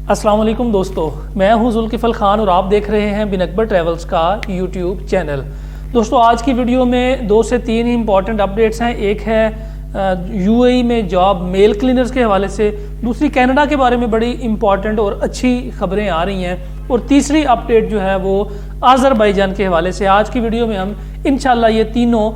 अस्सलाम वालेकुम दोस्तों, मैं हूं जुल्किफल खान और आप देख रहे हैं बिन अकबर ट्रैवल्स का यूट्यूब चैनल। दोस्तों, आज की वीडियो में 2 से 3 इंपॉर्टेंट अपडेट्स हैं। एक है यूएई में जॉब मेल क्लीनर्स के हवाले से, दूसरी कनाडा के बारे में बड़ी इंपॉर्टेंट और अच्छी खबरें आ रही हैं, और तीसरी अपडेट जो है वो अज़रबैजान के हवाले से। आज की वीडियो में हम इंशाल्लाह ये तीनों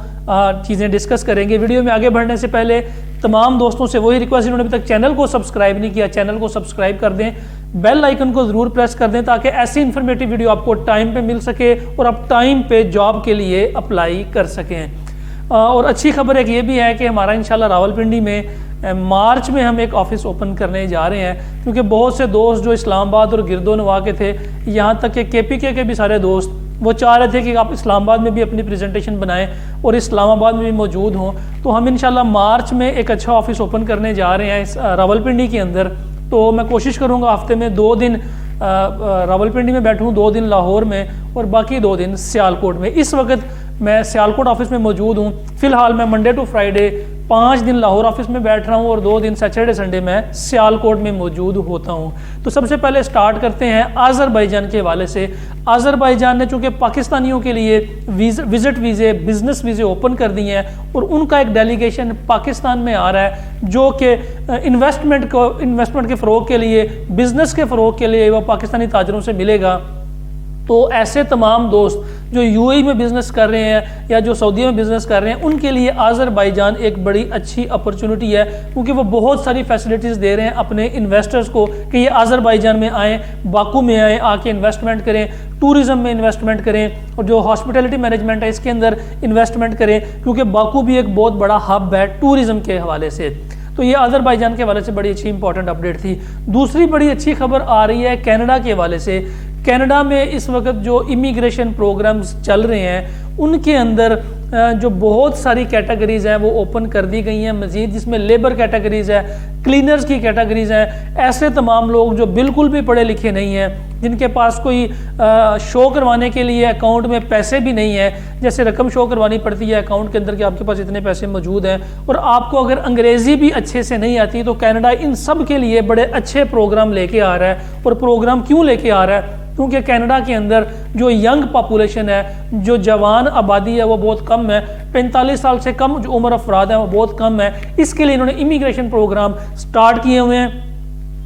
चीज़ें डिस्कस करेंगे। वीडियो में आगे बढ़ने से पहले तमाम दोस्तों से वही रिक्वेस्ट, जिन्होंने अभी तक चैनल को सब्सक्राइब नहीं किया, चैनल को सब्सक्राइब कर दें, बेल आइकन को ज़रूर प्रेस कर दें ताकि ऐसी इन्फॉर्मेटिव वीडियो आपको टाइम पे मिल सके और आप टाइम पे जॉब के लिए अप्लाई कर सकें। और अच्छी खबर एक ये भी है कि हमारा इंशाल्लाह रावलपिंडी में मार्च में हम एक ऑफिस ओपन करने जा रहे हैं, क्योंकि बहुत से दोस्त जो इस्लामाबाद और गिरदोनवा के थे, यहाँ तक कि केपीके के भी सारे दोस्त वो चाह रहे थे कि आप इस्लामाबाद में भी अपनी प्रेजेंटेशन बनाएं और इस्लामाबाद में भी मौजूद हों। तो हम इंशाल्लाह मार्च में एक अच्छा ऑफिस ओपन करने जा रहे हैं इस रावलपिंडी के अंदर। तो मैं कोशिश करूँगा हफ्ते में 2 दिन रावलपिंडी में बैठूँ, 2 दिन लाहौर में और बाकी 2 दिन सियालकोट में। इस वक्त मैं सियालकोट ऑफिस में मौजूद हूँ। फिलहाल मैं मंडे टू फ्राइडे 5 दिन लाहौर ऑफिस में बैठ रहा हूँ और 2 दिन सैटरडे संडे में सियालकोट में मौजूद होता हूँ। तो सबसे पहले स्टार्ट करते हैं अज़रबैजान के हवाले से। अज़रबैजान ने चूँकि पाकिस्तानियों के लिए विजिट वीज़े, बिजनेस वीज़े ओपन कर दिए हैं और उनका एक डेलीगेशन पाकिस्तान में आ रहा है जो कि इन्वेस्टमेंट के फ़रोग के लिए, बिजनेस के फ़रोग के लिए वो पाकिस्तानी ताजरों से मिलेगा। तो ऐसे तमाम दोस्त जो यूएई में बिज़नेस कर रहे हैं या जो सऊदी में बिज़नेस कर रहे हैं, उनके लिए अज़रबैजान एक बड़ी अच्छी अपॉर्चुनिटी है, क्योंकि वो बहुत सारी फैसिलिटीज़ दे रहे हैं अपने इन्वेस्टर्स को कि ये अज़रबैजान में आएँ, बाकू में आएँ, आके इन्वेस्टमेंट करें, टूरिज़्म में इन्वेस्टमेंट करें और जो हॉस्पिटैलिटी मैनेजमेंट है इसके अंदर इन्वेस्टमेंट करें, क्योंकि बाकू भी एक बहुत बड़ा हब है टूरिज़्म के हवाले से। तो ये अज़रबैजान के हवाले से बड़ी अच्छी इंपॉर्टेंट अपडेट थी। दूसरी बड़ी अच्छी खबर आ रही है कनाडा के हवाले से। कनाडा में इस वक्त जो इमिग्रेशन प्रोग्राम्स चल रहे हैं उनके अंदर जो बहुत सारी कैटेगरीज हैं वो ओपन कर दी गई हैं मज़ीद, जिसमें लेबर कैटेगरीज है, क्लीनर्स की कैटेगरीज हैं। ऐसे तमाम लोग जो बिल्कुल भी पढ़े लिखे नहीं हैं, जिनके पास कोई शो करवाने के लिए अकाउंट में पैसे भी नहीं है, जैसे रकम शो करवानी पड़ती है अकाउंट के अंदर कि आपके पास इतने पैसे मौजूद हैं, और आपको अगर अंग्रेज़ी भी अच्छे से नहीं आती, तो कनाडा इन सब के लिए बड़े अच्छे प्रोग्राम लेके आ रहा है। और प्रोग्राम क्यों लेके आ रहा है? क्योंकि कनाडा के अंदर जो यंग पॉपुलेशन है, जो जवान आबादी है वो बहुत कम है, 45 साल से कम जो उम्र अफराद है वो बहुत कम है। इसके लिए इन्होंने इमिग्रेशन प्रोग्राम स्टार्ट किए हुए हैं।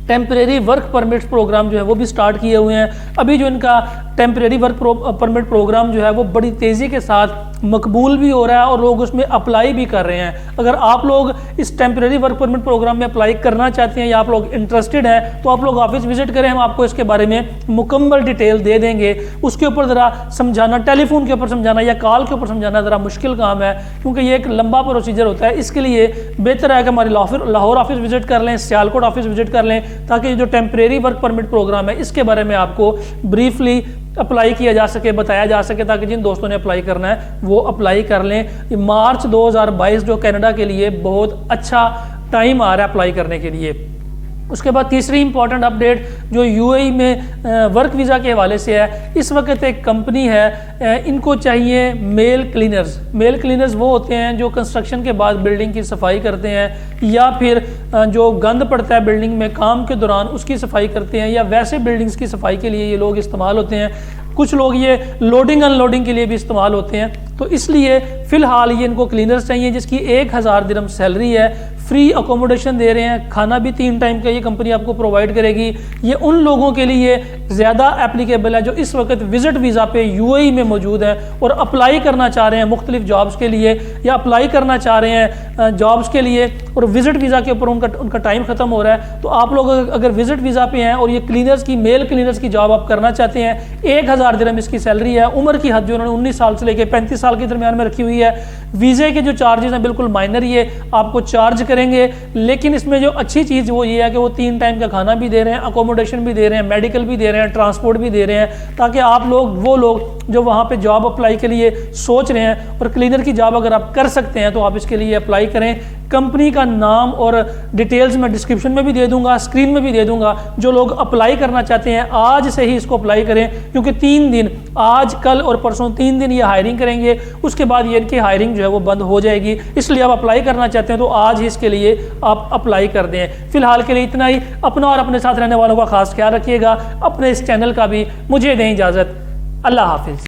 टेम्परेरी वर्क परमिट्स प्रोग्राम जो है वो भी स्टार्ट किए हुए हैं। अभी जो इनका टेम्परेरी वर्क परमिट प्रोग्राम जो है वो बड़ी तेज़ी के साथ मकबूल भी हो रहा है और लोग उसमें अप्लाई भी कर रहे हैं। अगर आप लोग इस टेम्परेरी वर्क परमिट प्रोग्राम में अप्लाई करना चाहते हैं या आप लोग इंटरेस्टेड हैं, तो आप लोग ऑफिस विजिट करें, हम आपको इसके बारे में मुकम्मल डिटेल दे देंगे। उसके ऊपर ज़रा समझाना, टेलीफोन के ऊपर समझाना या कॉल के ऊपर समझाना ज़रा मुश्किल काम है, क्योंकि ये एक लंबा प्रोसीजर होता है। इसके लिए बेहतर है कि हमारे लाहौर ऑफिस विजिट कर लें, सियालकोट ऑफिस विजिट कर लें, ताकि जो टेम्परेरी वर्क परमिट प्रोग्राम है इसके बारे में आपको ब्रीफली अप्लाई किया जा सके, बताया जा सके, ताकि जिन दोस्तों ने अप्लाई करना है वो अप्लाई कर लें। मार्च 2022 जो कनाडा के लिए बहुत अच्छा टाइम आ रहा है अप्लाई करने के लिए। उसके बाद तीसरी इंपॉर्टेंट अपडेट जो यूएई में वर्क वीज़ा के हवाले से है। इस वक्त एक कंपनी है, इनको चाहिए मेल क्लीनर्स। मेल क्लीनर्स वो होते हैं जो कंस्ट्रक्शन के बाद बिल्डिंग की सफाई करते हैं, या फिर जो गंद पड़ता है बिल्डिंग में काम के दौरान उसकी सफाई करते हैं, या वैसे बिल्डिंग्स की सफाई के लिए ये लोग इस्तेमाल होते हैं। कुछ लोग ये लोडिंग अनलोडिंग के लिए भी इस्तेमाल होते हैं। तो इसलिए फ़िलहाल ये इनको क्लीनर्स चाहिए, जिसकी 1000 दिरहम सैलरी है। फ्री अकोमोडेशन दे रहे हैं, खाना भी 3 टाइम का ये कंपनी आपको प्रोवाइड करेगी। ये उन लोगों के लिए ज़्यादा एप्लीकेबल है जो इस वक्त विजिट वीज़ा पे यूएई में मौजूद हैं और अप्लाई करना चाह रहे हैं मुख्तलिफ जॉब्स के लिए, या अप्लाई करना चाह रहे हैं जॉब्स के लिए और विजिट वीज़ा के ऊपर उनका टाइम ख़त्म हो रहा है। तो आप लोग अगर विजिट वीज़ा पे हैं और ये क्लीनर्स की, मेल क्लीनर्स की जॉब आप करना चाहते हैं, 1000 दिरहम इसकी सैलरी है। उम्र की हद जो उन्होंने 19 साल से लेकर 35 साल के दरमियान में रखी हुई है। वीज़े के जो चार्जेस हैं बिल्कुल माइनर ये आपको चार्ज करेंगे, लेकिन इसमें जो अच्छी चीज़ वो ये है कि वो 3 टाइम का खाना भी दे रहे हैं, अकोमोडेशन भी दे रहे हैं, मेडिकल भी दे रहे हैं, ट्रांसपोर्ट भी दे रहे हैं, ताकि आप लोग, वो लोग जो वहाँ पे जॉब अप्लाई के लिए सोच रहे हैं और क्लीनर की जॉब अगर आप कर सकते हैं तो आप इसके लिए अप्लाई करें। کمپنی کا نام اور ڈیٹیلز میں ڈسکرپشن میں بھی دے دوں گا، اسکرین میں بھی دے دوں گا۔ جو لوگ اپلائی کرنا چاہتے ہیں آج سے ہی اس کو اپلائی کریں، کیونکہ 3 دن، آج کل اور پرسوں 3 دن یہ ہائرنگ کریں گے، اس کے بعد یہ ان کی ہائرنگ جو ہے وہ بند ہو جائے گی۔ اس لیے آپ اپلائی کرنا چاہتے ہیں تو آج ہی اس کے لیے آپ اپلائی کر دیں۔ فی الحال کے لیے اتنا ہی۔ اپنا اور اپنے ساتھ رہنے والوں کا خاص خیال رکھیے گا، اپنے اس چینل کا بھی۔ مجھے دیں اجازت، اللہ حافظ۔